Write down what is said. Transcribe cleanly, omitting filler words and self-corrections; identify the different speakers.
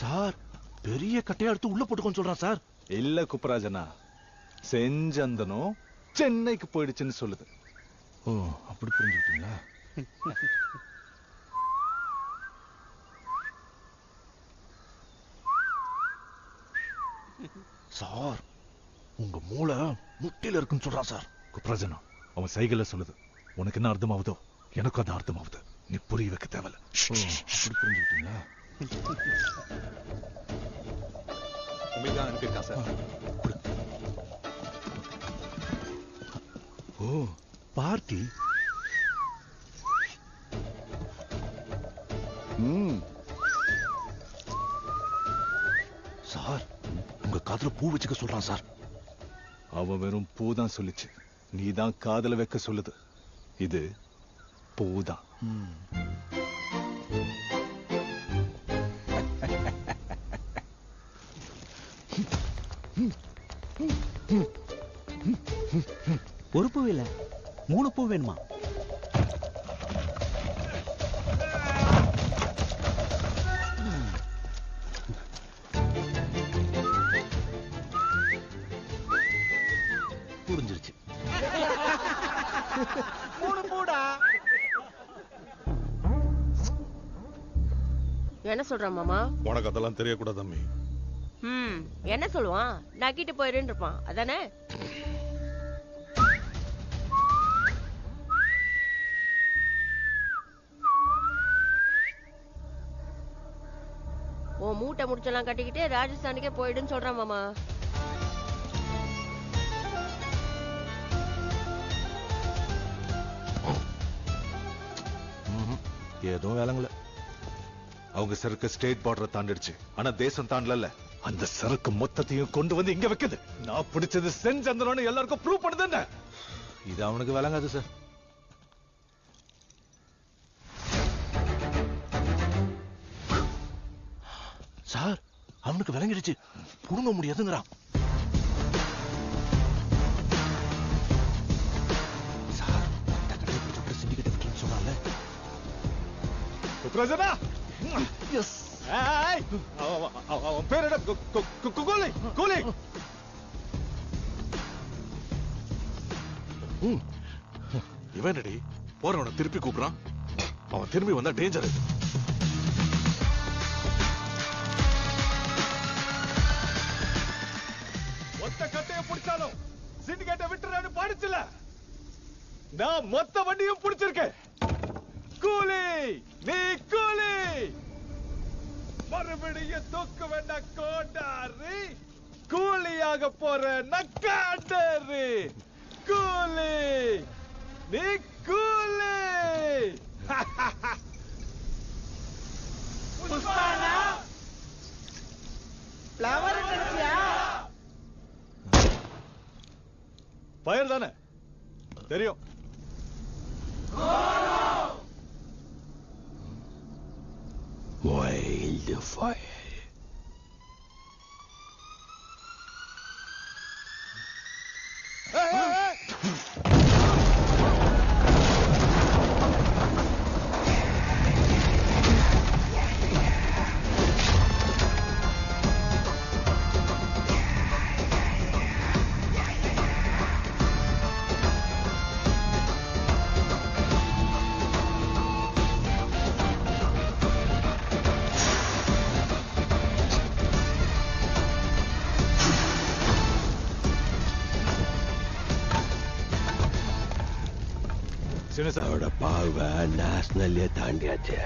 Speaker 1: Sir பெரிய கட்டையா எடுத்து உள்ள போட்டுக்கோன்னு சொல்றான் சார்.
Speaker 2: இல்ல குப்பராஜனா, செஞ்சந்தனும் சென்னைக்கு போயிடுச்சுன்னு சொல்லுது.
Speaker 1: ஓ, அப்படி புரிஞ்சுக்கிட்டீங்களா? சார் உங்க மூளை முட்டில இருக்குன்னு சொல்றான் சார்.
Speaker 2: குப்பராஜனா, அவன் சைக்கிள்ல சொல்லுது. உனக்கு என்ன அர்த்தம் ஆகுதோ எனக்கும் அது அர்த்தம் ஆகுது. நீ புரிய வைக்க தேவையில்ல.
Speaker 1: அப்படி புரிஞ்சுக்கிட்டீங்களா?
Speaker 2: உங்களுக்கு தான் அனுப்பியிருக்கான் சார்.
Speaker 1: ஓ, பார்ட்டி. சார் உங்க காதுல பூ வச்சுக்க சொல்றான் சார்.
Speaker 2: அவன் வெறும் பூதான் சொல்லிச்சு, நீதான் காதல வைக்க சொல்லுது. இது பூதான்.
Speaker 3: ஒரு பூ இல்ல 3 பூ வேணுமா?
Speaker 1: புரிஞ்சிருச்சு.
Speaker 3: 3 பூடா.
Speaker 4: என்ன சொல்றான் மாமா?
Speaker 5: உனக்கு அதெல்லாம் தெரியக்கூடாது தம்பி.
Speaker 4: என்ன சொல்லுவான்? நக்கிட்டு போயிருன்னு இருப்பான் அதானே? ஓ, மூட்டை முடிச்செல்லாம் கட்டிக்கிட்டு ராஜஸ்தானுக்கே போயிடுன்னு சொல்றான் மாமா.
Speaker 2: ஏதோ வேலைங்கள. அவங்க சரக்கு ஸ்டேட் பார்டரை தாண்டிடுச்சு, ஆனா தேசம் தாண்டல. அந்த சரக்கு மொத்தத்தையும் கொண்டு வந்து இங்க வைக்குது. நான் பிடிச்சது செஞ்சந்தனோன்னு எல்லாருக்கும் ப்ரூவ் பண்ணுது.
Speaker 1: இது அவனுக்கு விளங்காது சார். சார் அவனுக்கு விளங்கிடுச்சு, புடுங்க முடியாதுங்கிறான். சார் அந்த கடையை பிடிச்ச சிண்டிகேட் விட்டுன்னு சொன்னால.
Speaker 2: குப்ராஜனா, எஸ். அவன் பேர் என்ன? கூலி. கூலி.
Speaker 1: இவன் ரெடி போறவனை திருப்பி கூப்பிடுறான். அவன் திரும்பி வந்தா டேஞ்சர்.
Speaker 2: மொத்த கட்டையை பிடிச்சாலும் சிண்டிகேட்டை விட்டுறான்னு பாடிச்சுல. நான் மொத்த வண்டியும் பிடிச்சிருக்கேன். கூலி, நீ கூலி. மறுபடியும் தூக்க வேண்டாம் கோடாரி. கூலியாக போற நக்காண்டரு. கூலி, நீ கூலி.
Speaker 3: புஷ்பானா ஃப்ளவர் கிடைச்சியா?
Speaker 2: ஃபயர் தானே தெரியும்.
Speaker 1: Wild fire.
Speaker 2: அவரோட பார்வை நேஷனல்லே தாண்டியாச்சு.